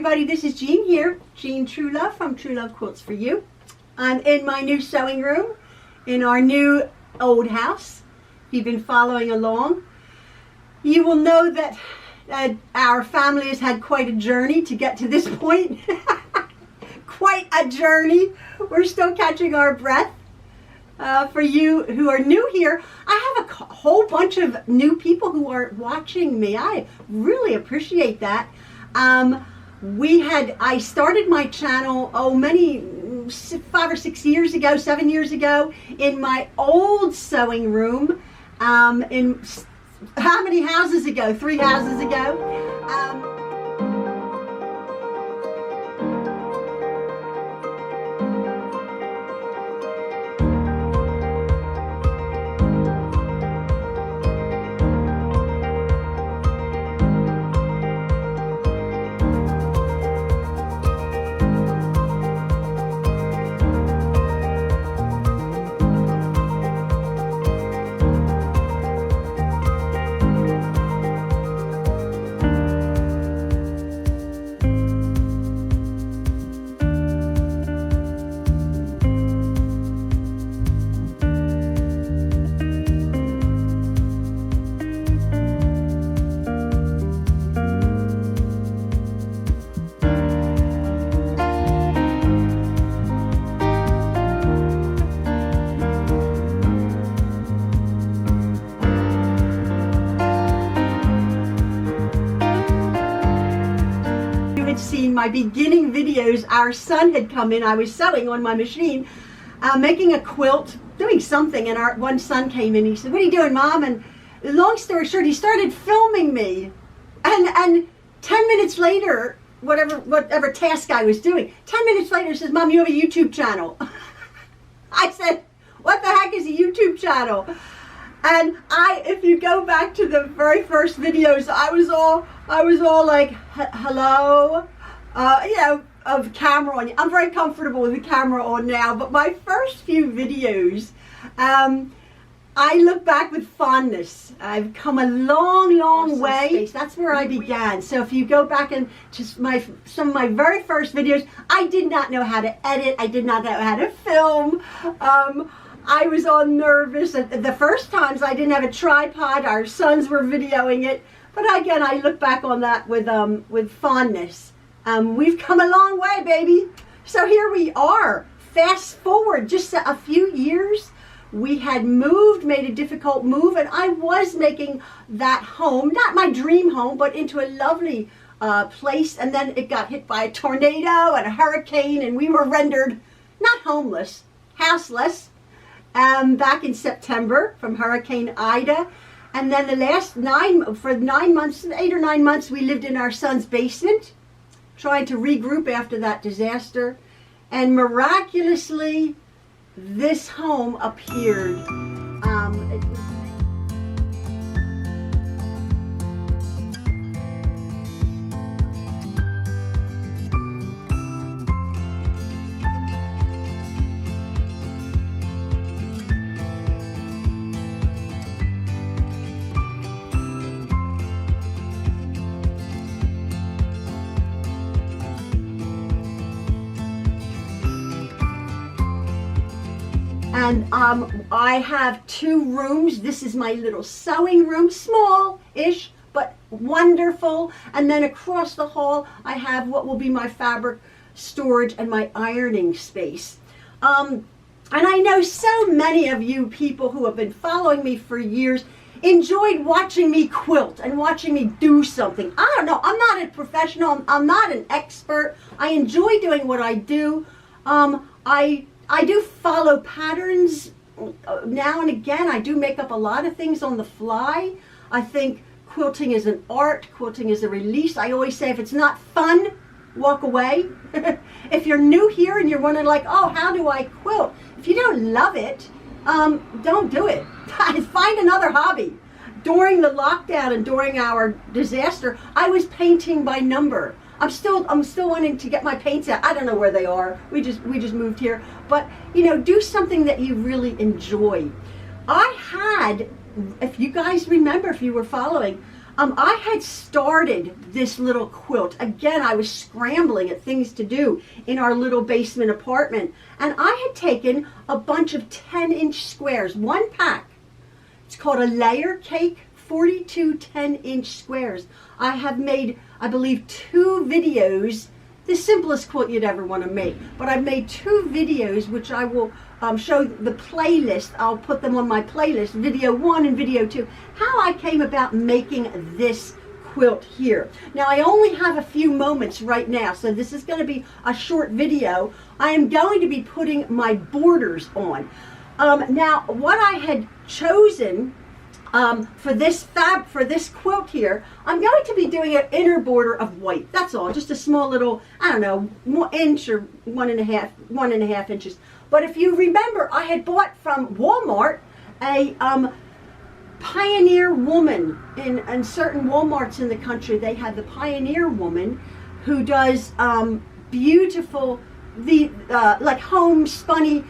everybody, this is Jean here, Jean True Love from True Love Quilts for You. I'm in my new sewing room in our new old house. If you've been following along, you will know that our family has had quite a journey to get to this point. Quite a journey. We're still catching our breath. For you who are new here, I have a whole bunch of new people who are watching me. I really appreciate that. I started my channel, 5 or 6 years ago, 7 years ago, in my old sewing room, in how many houses ago? 3 houses ago. Seen my beginning videos. Our son had come in. I was sewing on my machine, making a quilt, doing something, and our one son came in. He said, "What are you doing, Mom?" And long story short, he started filming me, and 10 minutes later, whatever task I was doing, 10 minutes later, he says, "Mom, you have a YouTube channel." I said, "What the heck is a YouTube channel?" And if you go back to the very first videos, I was all like, hello, of camera on. I'm very comfortable with the camera on now, but my first few videos, I look back with fondness. I've come a long way. That's where I began. So if you go back and just some of my very first videos, I did not know how to edit. I did not know how to film. I was all nervous. The first times I didn't have a tripod. Our sons were videoing it. But again, I look back on that with fondness. We've come a long way, baby. So here we are. Fast forward just a few years. We had made a difficult move, and I was making that home, not my dream home, but into a lovely place. And then it got hit by a tornado and a hurricane, and we were rendered not homeless, houseless. Back in September from Hurricane Ida. And then the last 9 months, 8 or 9 months, we lived in our son's basement, trying to regroup after that disaster. And miraculously, this home appeared. And I have 2 rooms. This is my little sewing room, small-ish, but wonderful. And then across the hall, I have what will be my fabric storage and my ironing space. And I know so many of you people who have been following me for years enjoyed watching me quilt and watching me do something. I don't know. I'm not a professional. I'm not an expert. I enjoy doing what I do. I do follow patterns now and again. I do make up a lot of things on the fly. I think quilting is an art. Quilting is a release. I always say if it's not fun, walk away. If you're new here and you're wondering like, oh, how do I quilt? If you don't love it, don't do it. Find another hobby. During the lockdown and during our disaster, I was painting by number. I'm still wanting to get my paints out. I don't know where they are. We just moved here. But do something that you really enjoy. I had, if you guys remember, if you were following, I had started this little quilt. Again, I was scrambling at things to do in our little basement apartment. And I had taken a bunch of 10-inch squares, one pack. It's called a layer cake, 42 10-inch squares. I have made, I believe, 2 videos, the simplest quilt you'd ever want to make. But I've made 2 videos, which I will show the playlist. I'll put them on my playlist, video 1 and video 2, how I came about making this quilt here. Now, I only have a few moments right now, so this is going to be a short video. I am going to be putting my borders on. Now, what I had chosen for this quilt here, I'm going to be doing an inner border of white. That's all, just a small little, I don't know, inch or 1.5 inches. But if you remember, I had bought from Walmart a Pioneer Woman. In certain Walmarts in the country, they have the Pioneer Woman who does beautiful, like homespun-y,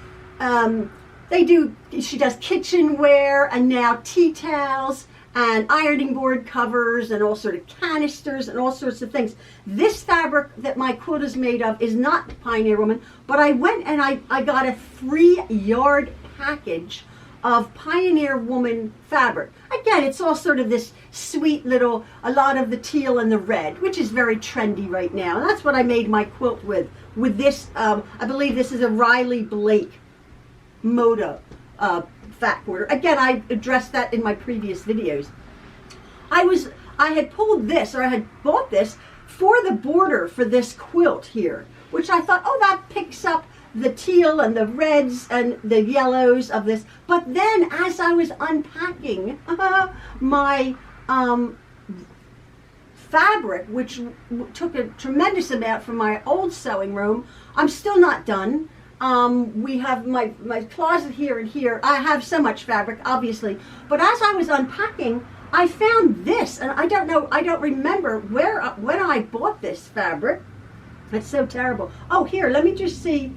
she does kitchenware and now tea towels and ironing board covers and all sort of canisters and all sorts of things. This fabric that my quilt is made of is not Pioneer Woman, but I went and I got a 3-yard package of Pioneer Woman fabric. Again, it's all sort of this sweet little, a lot of the teal and the red, which is very trendy right now. And that's what I made my quilt with this, I believe this is a Riley Blake Moda fat border. Again, I addressed that in my previous videos. I had pulled this, or I had bought this for the border for this quilt here, which I thought, oh, that picks up the teal and the reds and the yellows of this. But then as I was unpacking my fabric, which took a tremendous amount from my old sewing room, I'm still not done. We have my closet here and here. I have so much fabric, obviously. But as I was unpacking, I found this, and I don't remember when I bought this fabric. It's so terrible. Oh, here, let me just see.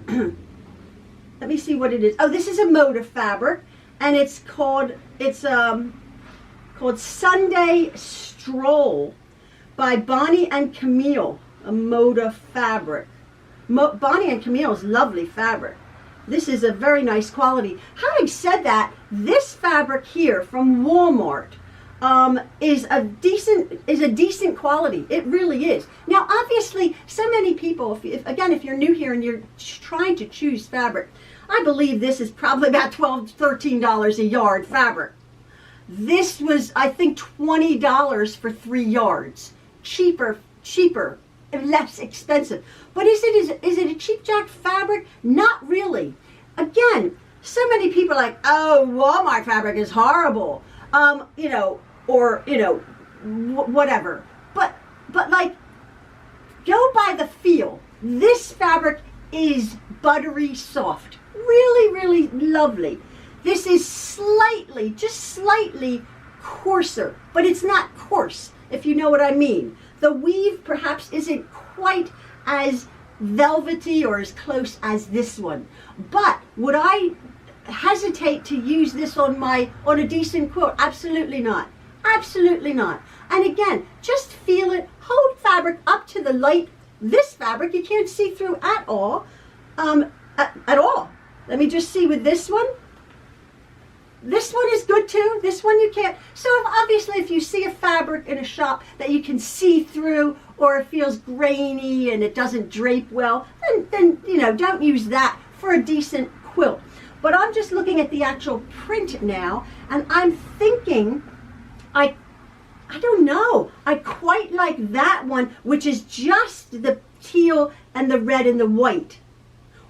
Let me see what it is. Oh, this is a Moda fabric, and it's called Sunday Stroll by Bonnie and Camille, a Moda fabric. Bonnie and Camille's lovely fabric. This is a very nice quality. Having said that, this fabric here from Walmart is a decent quality. It really is. Now, obviously, so many people, if you're new here and you're trying to choose fabric, I believe this is probably about $12, $13 a yard fabric. This was, I think, $20 for 3 yards. Cheaper, less expensive. But is it a cheap jack fabric? Not really. Again, so many people are like, oh, Walmart fabric is horrible. Whatever. But like, go by the feel. This fabric is buttery soft. Really, really lovely. This is just slightly coarser, but it's not coarse, if you know what I mean. The weave perhaps isn't quite as velvety or as close as this one. But would I hesitate to use this on a decent quilt? Absolutely not. Absolutely not. And again, just feel it. Hold fabric up to the light. This fabric you can't see through at all. At all. Let me just see with this one. This one is good too. This one you can't. So obviously if you see a fabric in a shop that you can see through, or it feels grainy and it doesn't drape well, then don't use that for a decent quilt. But I'm just looking at the actual print now, and I'm thinking, I don't know. I quite like that one, which is just the teal and the red and the white.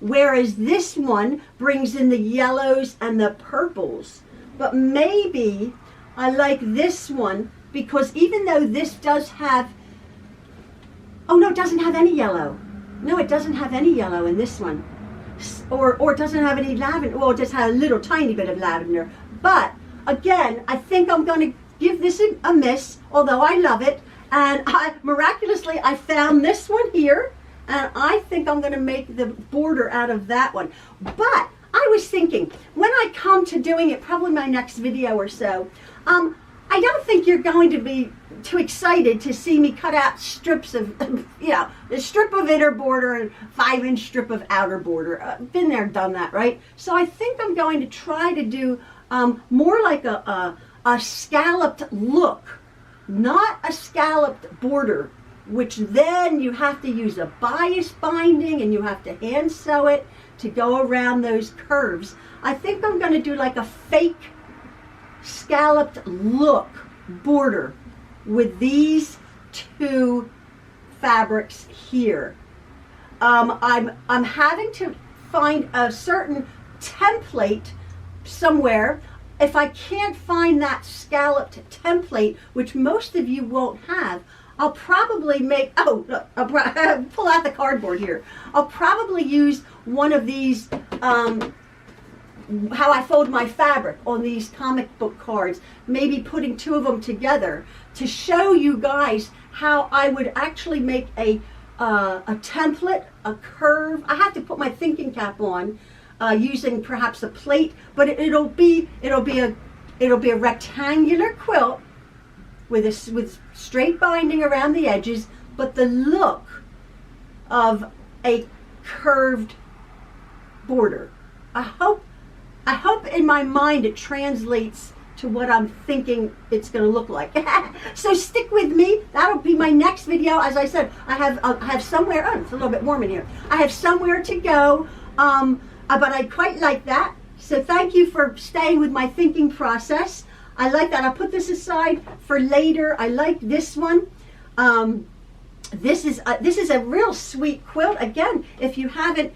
Whereas this one brings in the yellows and the purples. But maybe I like this one because even though this does have, oh no, it doesn't have any yellow. No, it doesn't have any yellow in this one. Or it doesn't have any lavender. Well, it just has a little tiny bit of lavender. But again, I think I'm going to give this a miss, although I love it. And miraculously, I found this one here. And I think I'm going to make the border out of that one. But I was thinking, when I come to doing it, probably my next video or so, I don't think you're going to be too excited to see me cut out strips of, a strip of inner border and 5-inch strip of outer border. Been there, done that, right? So I think I'm going to try to do more like a scalloped look, not a scalloped border, which then you have to use a bias binding and you have to hand sew it to go around those curves. I think I'm going to do like a fake scalloped look border with these two fabrics here. I'm having to find a certain template somewhere. If I can't find that scalloped template, which most of you won't have, I'll probably make, I'll pull out the cardboard here. I'll probably use one of these, how I fold my fabric on these comic book cards, maybe putting 2 of them together to show you guys how I would actually make a template, a curve. I have to put my thinking cap on using perhaps a plate, but it'll be a rectangular quilt with straight binding around the edges, but the look of a curved border. I hope in my mind it translates to what I'm thinking it's going to look like. So stick with me. That'll be my next video. As I said, I have somewhere. Oh, it's a little bit warm in here. I have somewhere to go, but I quite like that. So thank you for staying with my thinking process. I like that. I'll put this aside for later. I like this one. This is a real sweet quilt. Again, if you hadn't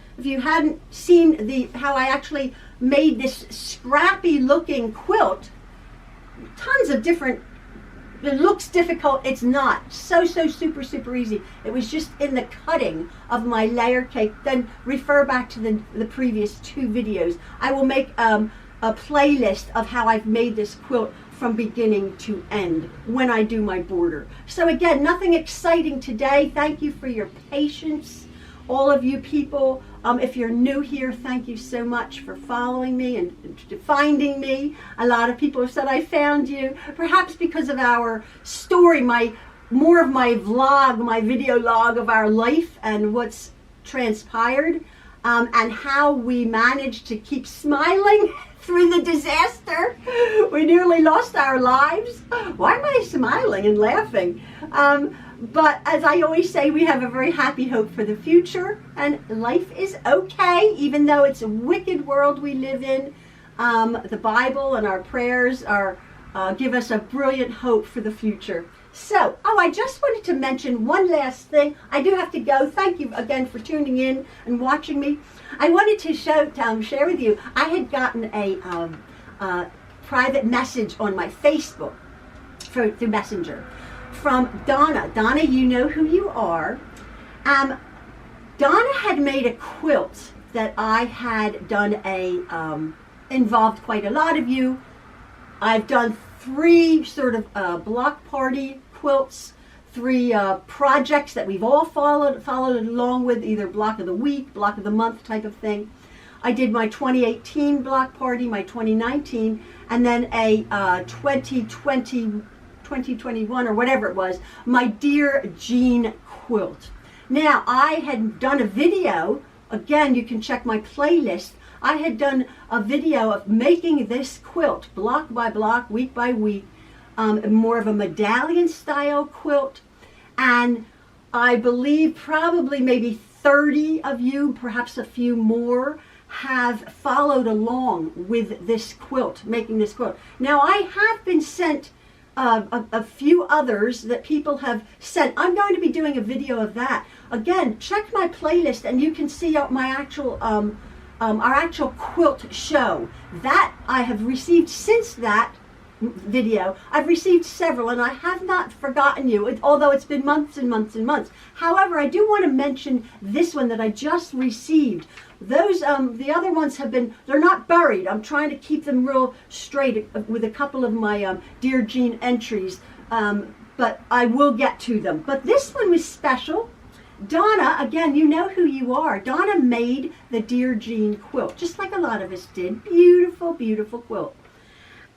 seen how I actually made this scrappy looking quilt, tons of different. It looks difficult. It's not. So super easy. It was just in the cutting of my layer cake. Then refer back to the previous 2 videos. I will make a playlist of how I've made this quilt from beginning to end when I do my border. So again, nothing exciting today. Thank you for your patience, all of you people. If you're new here, thank you so much for following me and finding me. A lot of people have said I found you, perhaps because of our story, more of my vlog, my video log of our life and what's transpired, and how we managed to keep smiling through the disaster. We nearly lost our lives. Why am I smiling and laughing? But as I always say, we have a very happy hope for the future, and life is okay, even though it's a wicked world we live in. The Bible and our prayers give us a brilliant hope for the future. So, I just wanted to mention one last thing. I do have to go. Thank you again for tuning in and watching me. I wanted to share with you, I had gotten a private message on my Facebook through Messenger from Donna. Donna, you know who you are. Donna had made a quilt that I had done involved quite a lot of you. I've done 3 sort of block party quilts, 3 projects that we've all followed along with, either block of the week, block of the month type of thing. I did my 2018 block party, my 2019, and then a 2021 or whatever it was, my Dear Jean quilt. Now, I had done a video, again, you can check my playlist. I had done a video of making this quilt block by block, week by week, more of a medallion style quilt. And I believe probably maybe 30 of you, perhaps a few more, have followed along with this quilt, making this quilt. Now, I have been sent a few others that people have sent. I'm going to be doing a video of that. Again, check my playlist and you can see my actual our actual quilt show that I have received since that video. I've received several, and I have not forgotten you, although it's been months and months and months. However, I do want to mention this one that I just received. Those the other ones have been, they're not buried. I'm trying to keep them real straight with a couple of my Dear Jean entries, but I will get to them. But this one was special. Donna, again, you know who you are. Donna made the Dear Jean quilt, just like a lot of us did. Beautiful, beautiful quilt.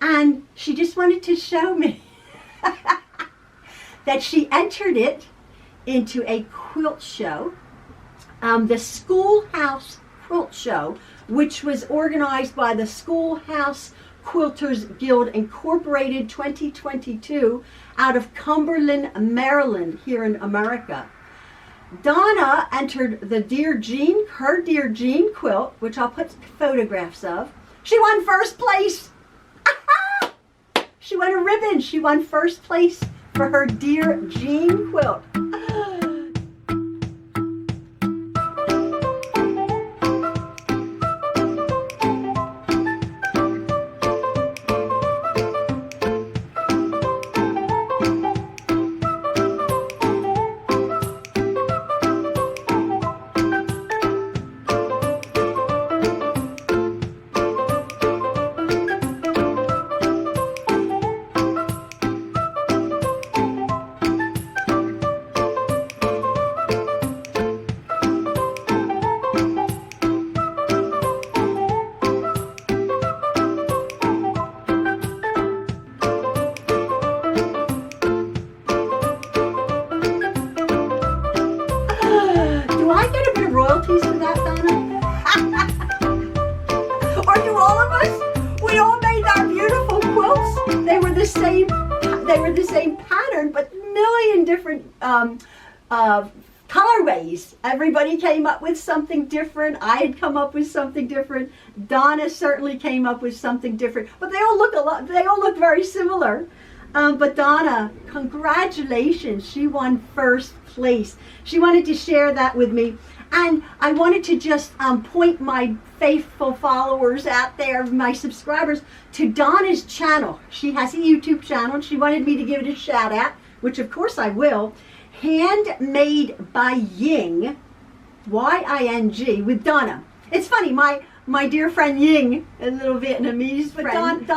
And she just wanted to show me that she entered it into a quilt show, the Schoolhouse Quilt Show, which was organized by the Schoolhouse Quilters Guild Incorporated 2022 out of Cumberland, Maryland, here in America. Donna entered the her Dear Jean quilt, which I'll put photographs of. She won first place. She won a ribbon. She won first place for her Dear Jean quilt. Do I get a bit of royalties for that, Donna? Or do all of us? We all made our beautiful quilts. They were the same pattern, but million different colorways. Everybody came up with something different. I had come up with something different. Donna certainly came up with something different. But they all look very similar. But Donna, congratulations. She won first place. She wanted to share that with me. And I wanted to just point my faithful followers out there, my subscribers, to Donna's channel. She has a YouTube channel. She wanted me to give it a shout out, which of course I will. Handmade by Ying, Y-I-N-G, with Donna. It's funny, my dear friend Ying, a little Vietnamese friend.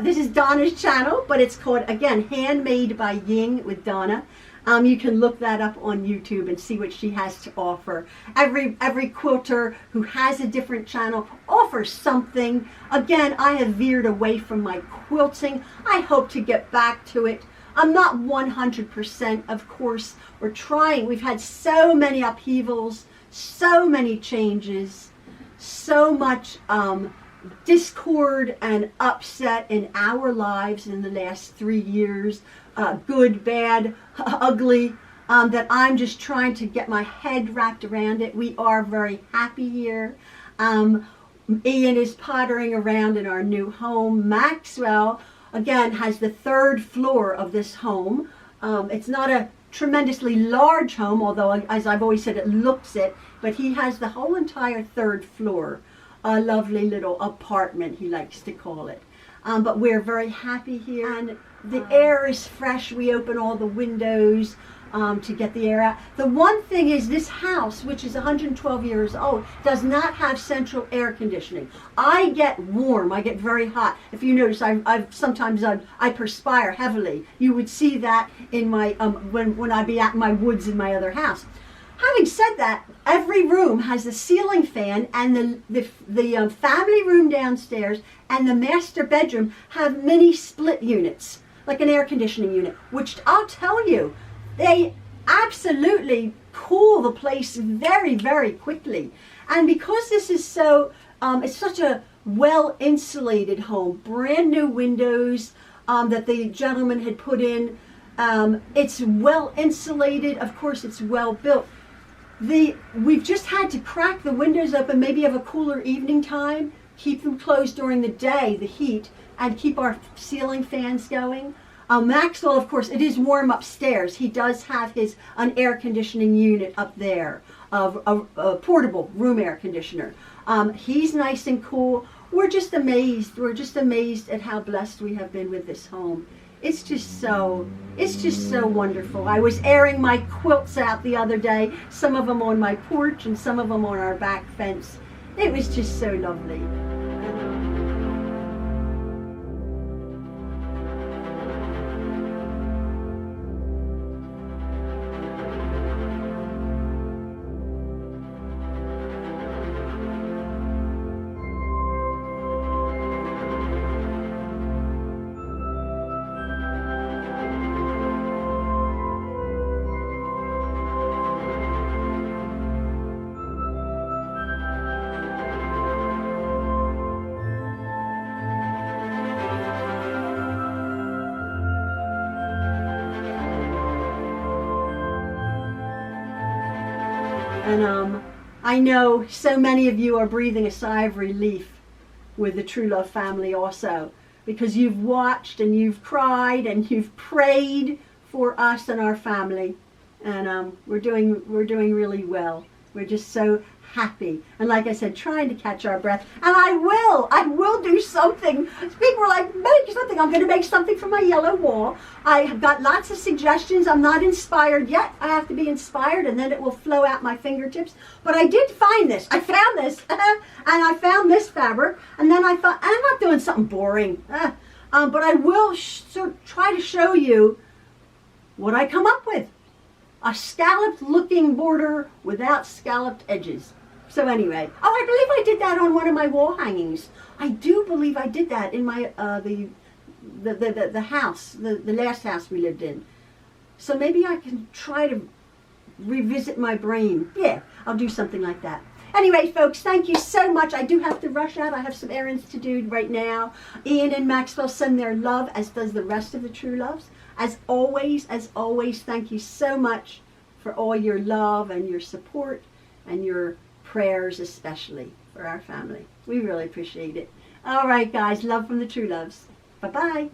This is Donna's channel, but it's called, again, Handmade by Ying with Donna. You can look that up on YouTube and see what she has to offer. Every quilter who has a different channel offers something. Again, I have veered away from my quilting. I hope to get back to it. I'm not 100%, of course. We're trying. We've had so many upheavals, so many changes, so much discord and upset in our lives in the last 3 years, good, bad, ugly, that I'm just trying to get my head wrapped around it. We are very happy here. Ian is pottering around in our new home. Maxwell, again, has the 3rd floor of this home. It's not a tremendously large home, although, as I've always said, it looks it, but he has the whole entire 3rd floor. A lovely little apartment, he likes to call it. But we're very happy here, and the air is fresh. We open all the windows to get the air out. The one thing is, this house, which is 112 years old, does not have central air conditioning. I get warm. I get very hot. If you notice, sometimes I perspire heavily. You would see that in my when I be at my woods in my other house. Having said that, every room has a ceiling fan, and the family room downstairs and the master bedroom have mini split units, like an air conditioning unit, which I'll tell you, they absolutely cool the place very, very quickly. And because this is so, it's such a well insulated home, brand new windows that the gentleman had put in, it's well insulated, of course it's well built. We've just had to crack the windows open, maybe have a cooler evening time, keep them closed during the day, the heat, and keep our ceiling fans going. Maxwell, of course, it is warm upstairs. He does have an air conditioning unit up there, a portable room air conditioner. He's nice and cool. We're just amazed. We're just amazed at how blessed we have been with this home. It's just so wonderful. I was airing my quilts out the other day, some of them on my porch and some of them on our back fence. It was just so lovely. And I know so many of you are breathing a sigh of relief with the True Love family also, because you've watched and you've cried and you've prayed for us and our family, and we're doing really well. We're just so happy, and like I said, trying to catch our breath. And I will do something. People were like, make something. I'm going to make something for my yellow wall. I have got lots of suggestions. I'm not inspired yet. I have to be inspired, and then it will flow out my fingertips. But I did find this. I found this, and I found this fabric, and then I thought, I'm not doing something boring, but I will try to show you what I come up with. A scalloped looking border without scalloped edges. So anyway, oh, I believe I did that on one of my wall hangings. I do believe I did that in my the house, the last house we lived in. So maybe I can try to revisit my brain. Yeah, I'll do something like that. Anyway, folks, thank you so much. I do have to rush out. I have some errands to do right now. Ian and Maxwell send their love, as does the rest of the True Loves. As always, thank you so much for all your love and your support and your prayers, especially for our family. We really appreciate it. All right, guys, love from the True Loves. Bye-bye.